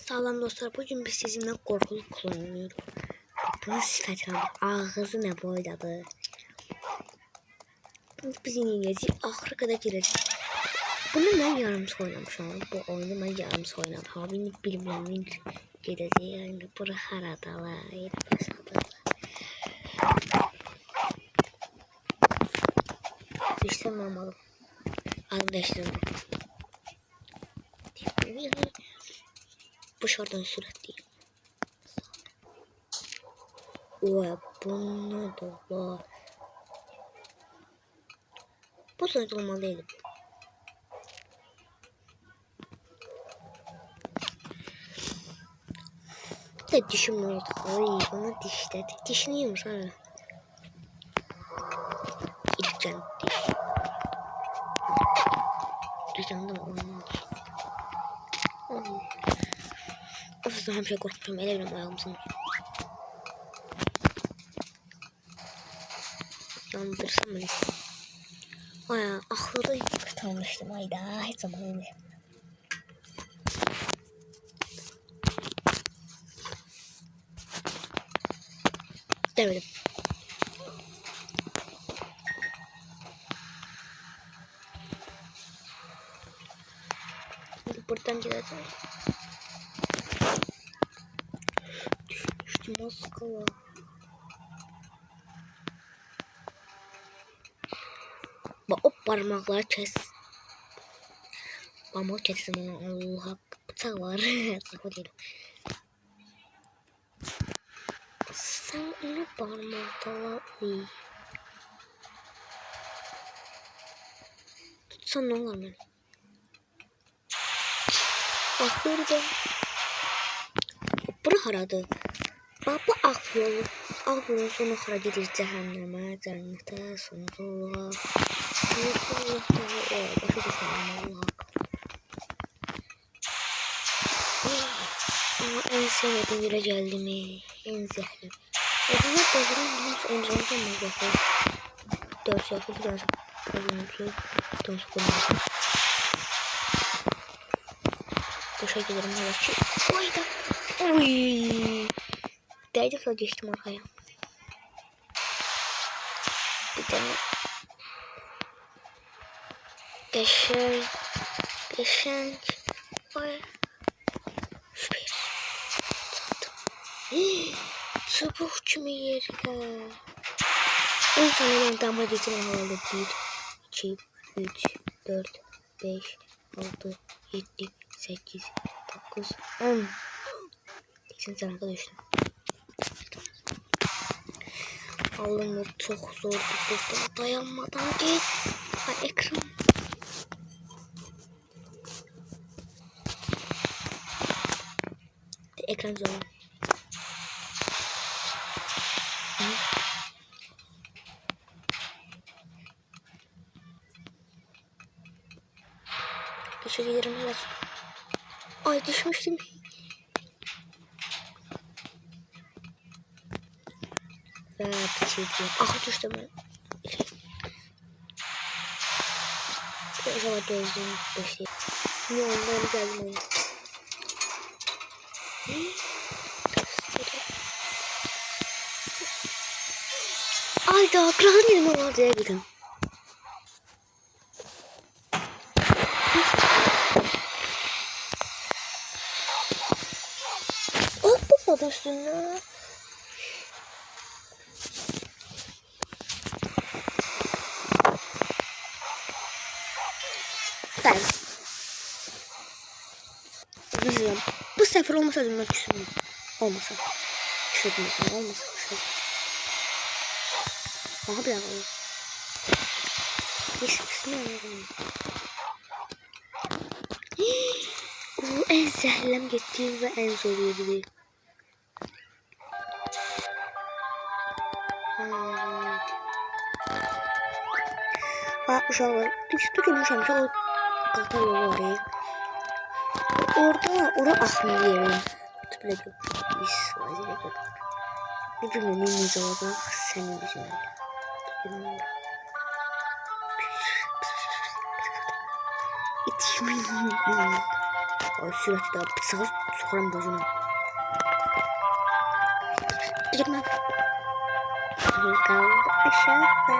Sağlam dostlar, bugün biz sizinle korkulu klon oynuyoruz. Bunun sifətine bak, ağzı ne boydadı. Biz yenileceğiz, ahıra kadar gireceğiz. Bunu ben yarımsı oynamışım. Bu oyunu ben yarımsı oynadım. Ha beni bilmem gireceğiz. Yani bura haradalar. İşte normal. Arkadaşlarım. Bu şuradan süratli. Oy, bunu da var. Bu sonuç olmalıydı. Da dişim oldu. Oy, bana dişledi. Dişini yemiş hala. İlkcan diş. İlkcan da olmamış. Aslında hem şey korkmuşum. Ele bilmem ayağım sanır. Yandırsam beni. Aya akıllı kurtarmıştım. Hayda hiç zaman öyle. Demedim. Şimdi buradan gideceğim. Düşmüştüm az kala. Bak o parmakları kes. Parmak kesim onu. Allah bıçak var. Bıçak değil. Sen onu parmakla iyi. Tutsan ne olur ben? Bak burada. Bura haradı. Bak bu ak yolu. Ak yolun sonu hara gelir cehenneme. Cennete sonsuzluğa. Allah başa düşmanım Allah. Ama en sevmediğim yere geldi mi? En zehri. Ödüne bozulan bir önceden mi yapıyor? 4 yapıyor biraz. Kazanıyor. Dön sokulmuyor. Boşa giderim evet. Oy da. Oy. Değdik de geçtim arkaya. Bir tane. Geçen. Oy. Çabuk kimi yerine. En sonunda damla geçiren havalı 1, 2, 3, 4, 5, 6, 7, 8, 9, 10. İkinci tarafa düştüm. Allah'ım çok zor bir dayanmadan git. Ha ekran. Ekran zor. Geçe giderim evet. Ay düşmüştüm. Ve bitirdim. Ah düştüm ben. Acaba gözlüğüm beşli. Şimdi ondan geldim oyuna. Ay daha kral yedim ama diye gidiyorum. Oh bu kadar üstüne. Ben. Üzülüyorum. Bu sefer olmasa üzülmek istiyorum. Olmasa. Küfredilmek olmasa. Aha bir dakika. Bismillahirrahmanirrahim. Bu en zehirlem gittiğim ve en zor yeri. Ha uşaqlar. Düşdü görmüşəm ki o qatar yolu var ya. Orada axmıyor yerim. Tüple biz vaziyet yok. Ne bileyim neyimiz olacaq sənin bizimlə. Bilmiyorum. İtimin. sürekli daha sağa sokarım gözüne. Gitme. Kaldı aşağıda.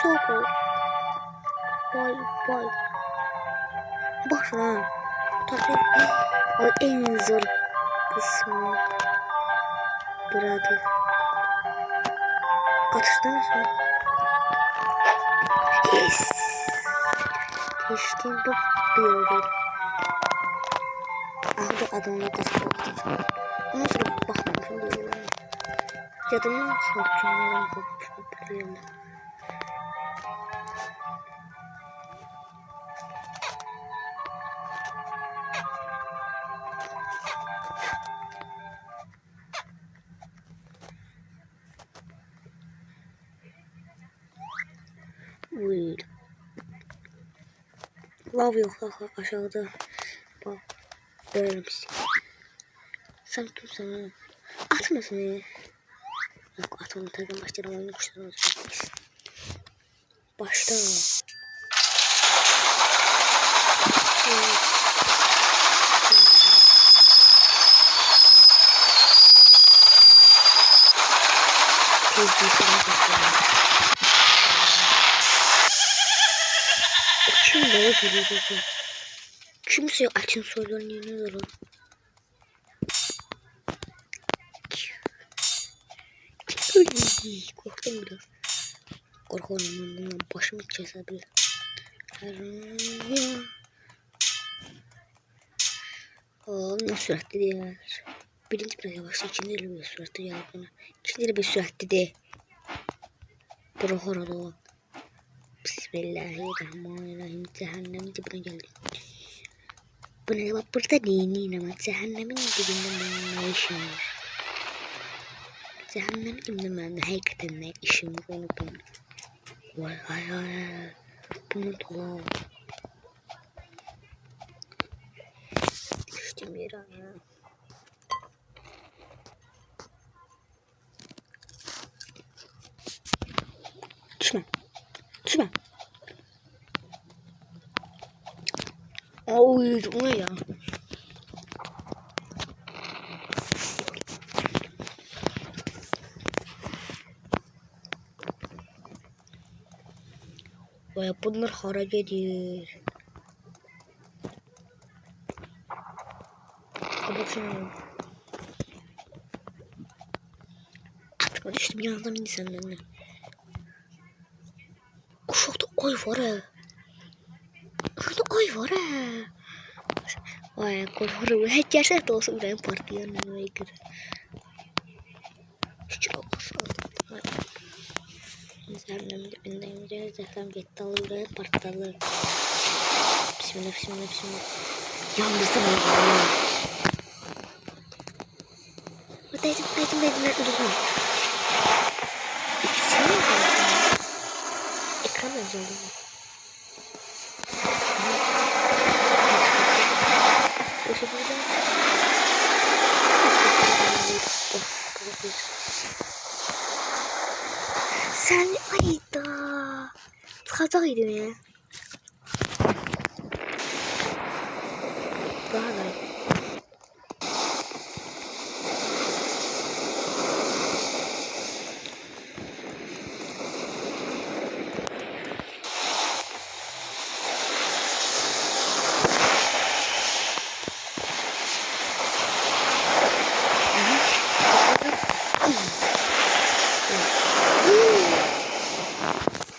Soğuk. Boy. Baksana. Tabii. O en zor kısmı. Burada. Kaçtınız mı? Yes. Geçtiğim bu yolda. Ahda adamla kaçtım. Ondan sonra bakmamışım böyle. Yadımdan salçalarım bakmışım. Weird. Love yok aşağıda. Bak. Böyle bir şey. Sen kimsin? Atmasın ya. Yok atmadım. Tabii başlayalım. Oyunu kuşlarına atacağız. Başta. Kim böyle geliyor? Kimse açın sorularını yeniyor lan. Korktum biraz. Korkuyorum bundan başımı kesebilir. Nasıl süratli diye. Birinci biraz yavaşta, ikinci bir süratli ya bana. İkinci bir süratli de. Bırak orada. Bismillahirrahmanirrahim. Cehennemin dibine geldim. Bu ne bak burada değil ama cehennemin dibinde ne işim var? Cehennemin dibinde ben de hakikaten ne işim var onu ben. Vay. Bunu dola. Düştüm yere ya. Düşme. Oy, o ne ya? Vay bunlar haraç ediyor. Kapatıyorum. Atma düştüm yanından indi senden. Şurada ay var ha. Şurada ay var ha. Vay korkuyorum. Hiç gerçek de olsa yüreğim partiyor. Nereye gidiyor? Şükür olsun. Zehirlerim dibindeyim. Zehirlerim gitti. Yüreğim partladı. Bismillah. Yandırsın onu. Değdim. Lütfen. İkisini mi yapalım? Ekran özelliği. Sen ayda çıkacaktın ya. Daha da.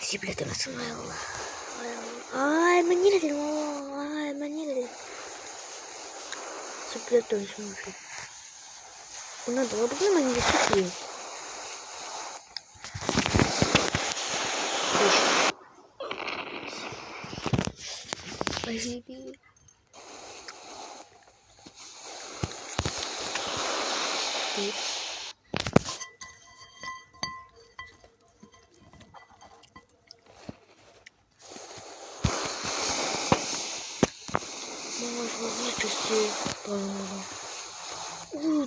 Zibret demesin ay Allah. Ay ben yine dedim. Ay ben yine dedim. Zibret dönüşmüş. Buna da bakın ben yine çıkıyor. Ay zibret.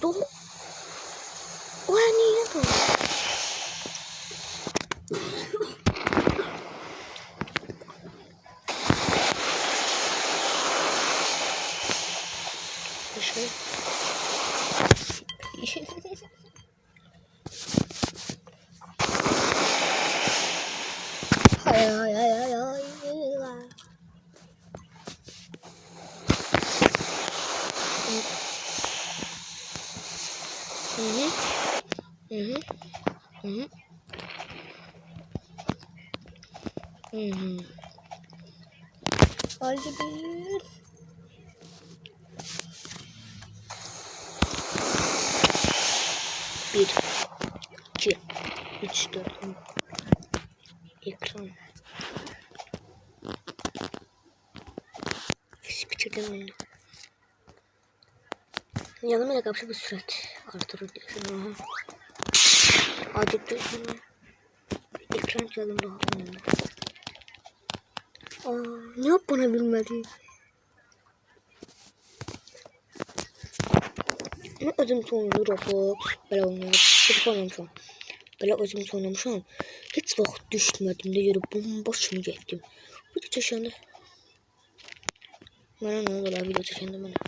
Ủa ôi anh đi nữa rồi. başladı. Hay hay hay hay hay. Haydi bir. Bir, iki, üç, dört. Ekran. Bitirdim onu. Yanıma karşı bir sürat artırır diyorsun. Acık diyorsun. Ekran çaldım daha önünde. Ne yap bana bilmedi. Ne özüm sonunda Roblox böyle oynuyor. Telefonum böyle özüm oynamışam. Hiç vaxt düşmədim də yürü bomboş kimi getdim. Video çəkəndə mənə nə oldu video çəkəndə mənə.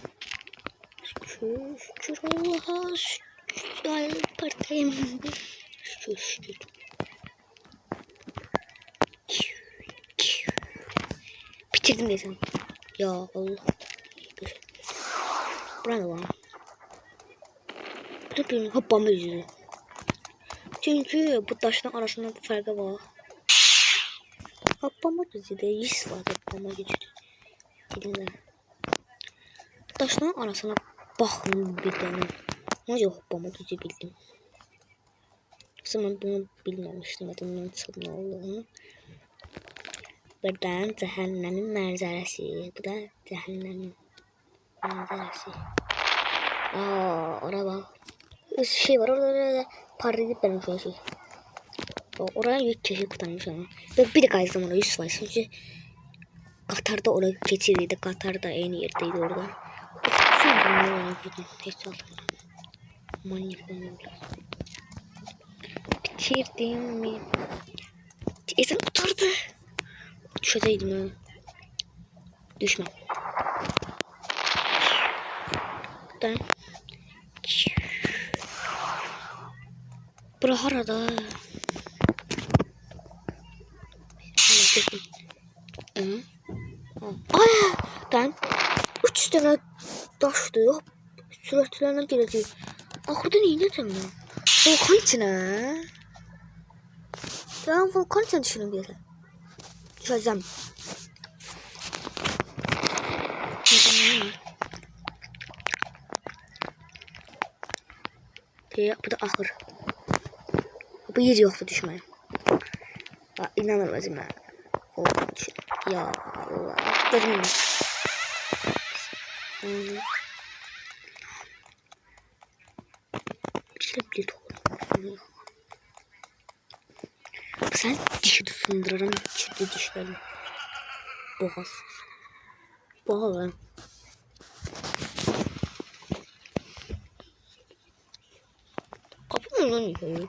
Şükür Allah'a şükür partayım. Şükür. Bitirdim desem. Ya Allah. Buranı var. Bu da benim hoppamı yüzü. Çünkü bu taşın arasında bir farkı var. Hoppama gücü de 100 var hoppama gücü. Bilmem. Taşların arasına baxın bir dənə. Necə hoppama gücü bildim. Mən bunu bilməmişdim. Adımdan çıxıb nə olduğunu. Buradan cəhənnəmin mənzərəsi. Bu da cəhənnəmin mənzərəsi. Oraya bak. Şey var orada parlayıp benim şey. Oraya yük keşi kurtarmış ama. Bir de kaydım ona 100 var. Çünkü Katar'da oraya geçirdi. Katar'da en yerdeydi orada. Sonra ne var dedim. Hesap. Manyak olmuyor. Bitirdim mi? Ezen kurtardı. Düşedeydim ha. Düşmem. Ben. Bura harada. Ben 3 tane taşdı. Süratlerine geleceğim. Ahırda neynəcəm mən? Volkan içine. Ben volkan içine düşünüm bir yere. Düşəcəm. Bu da ahır. Bu yer yoxdur düşməyə. İnanılmaz mən. Volkan içine. Ya Allah. Gözüm var. Bir doğru. Sen dişi sındıran ciddi dişlerim. Boğaz. Boğaz. Kapı mı lan yıkıyor?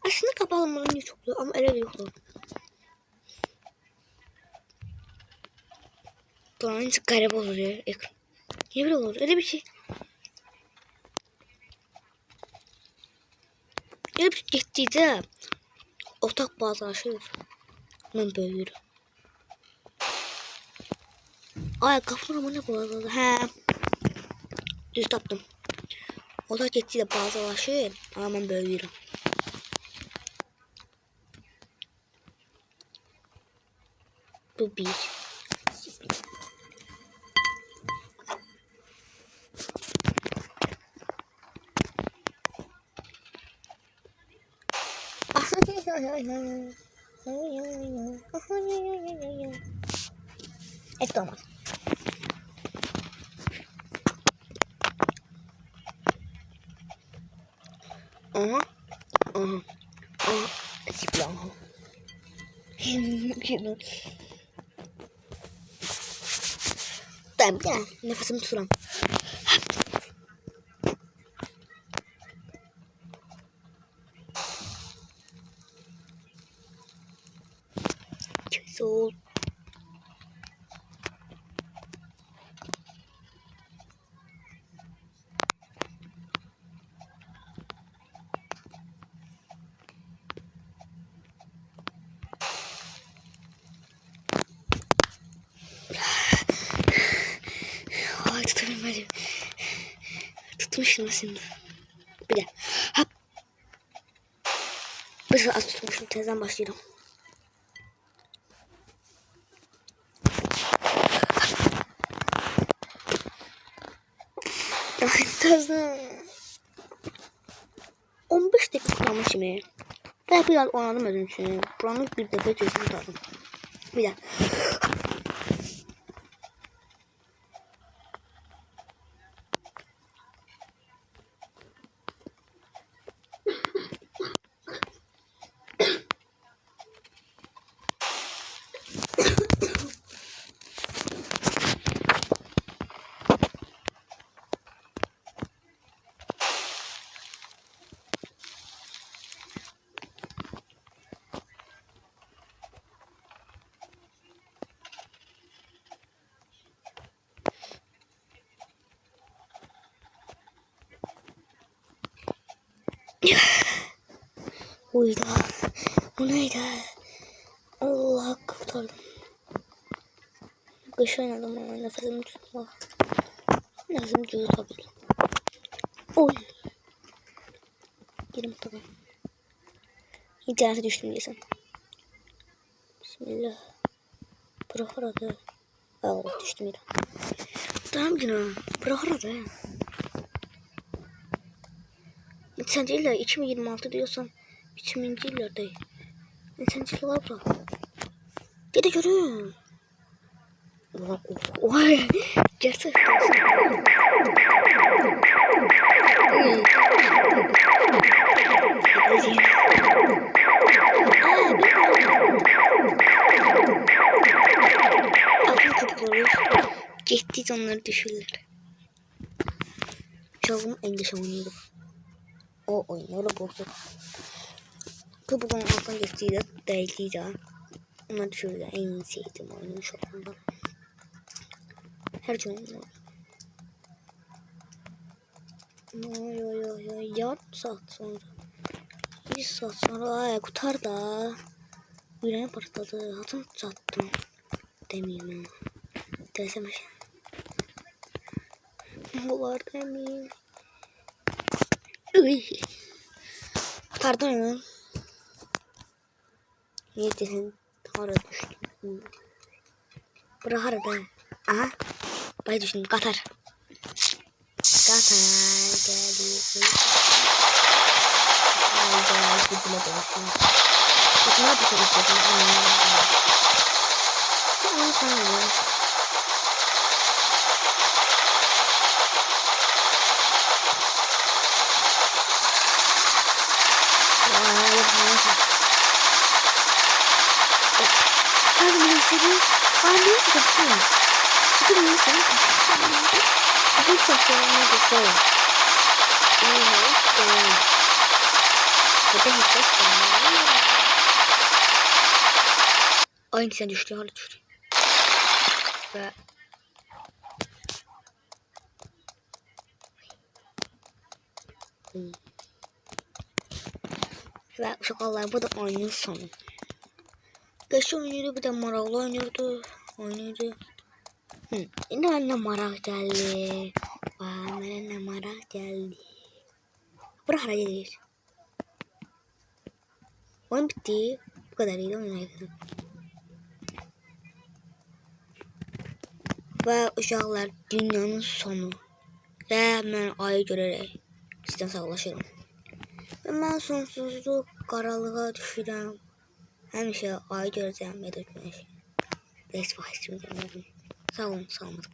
Aslında kapalı mı lan çok ama ele yok. Buranın çok garip olur ya ekran. Ne böyle olur? Öyle bir şey. Öyle bir şey gittiğinde otak bazılaşır. Ben böyüyorum. Ay kafam ne bu? He. Düz tapdım. Otak gittiğinde bazılaşır. Ama ben böyüyorum. Bu bir. Evet tamam. Aha. Aha. Aha. Ziplan. Ben bir nefesimi tuturam. Sol. Hadi. Tutmuşum şimdi. Bir de. Hop. Bir sıra az tutmuşum. Tezden başlayalım. Tezden. 15 dakika kullanmışım ya. Ben biraz oynadım özüm için. Buranın bir defa çözümü tutardım. Bir de. Uyda. Bu neydi? Allah kurtardım. Kış oynadım ya. Nefesimi tutma. Nefesimi tutabilirim. Oy. Girim tabi. İnternete düştüm diyesen. Bismillah. Bırak arada. Allah düştüm yine. Tamam canım. Bırak arada. Sen değil de 2026 diyorsan 2000'li yıllardayım. Sen değil var bırak. Gide görün. Oy. Gerçekten. Gitti onları düşürürler. Çalgın engeç oynuyordu. O oynuyordu bozdu. Kubuğun altından geçtiydi, değdiydi. Onlar düşürdü. En sevdiğim oyunu şu anda. Her gün oynuyorum. Yarım saat sonra. 1 saat sonra kurtar da. Yüreğim patladı. Hatım sattım. Demeyeyim ya. Desem şey. Bunlar demeyeyim. Kurtardın mı? Niye desin? Hara düştüm. Bırak harada. Aha. Bay düştüm. Katar. Katar geldi. Hayda. Gidile dönüşüm. Bakın ne yapacağım? Onu sanıyorum. Ben de yapıyorum. Çünkü ben sana hiç yapıyorum da şey. Aynı sen düştü, hala düştü. Ve uşaqlar bu da oyunun sonu. Beş oynuyordu, bir de maraqlı oynuyordu. Yine benimle maraq geldi. Benimle maraq geldi. Bırak hareket edir. Oyun bitti. Bu kadar iyi oynayalım. Ve uşaqlar dünyanın sonu. Ve mən ayı görərək sizdən sağlaşırım. Və mən sonsuzluq qaranlığa düşürəm. Həmişə ayı görəcəm ya da güneş. Heç vaxt kimi görmədim. Sağ olun, sağ olun.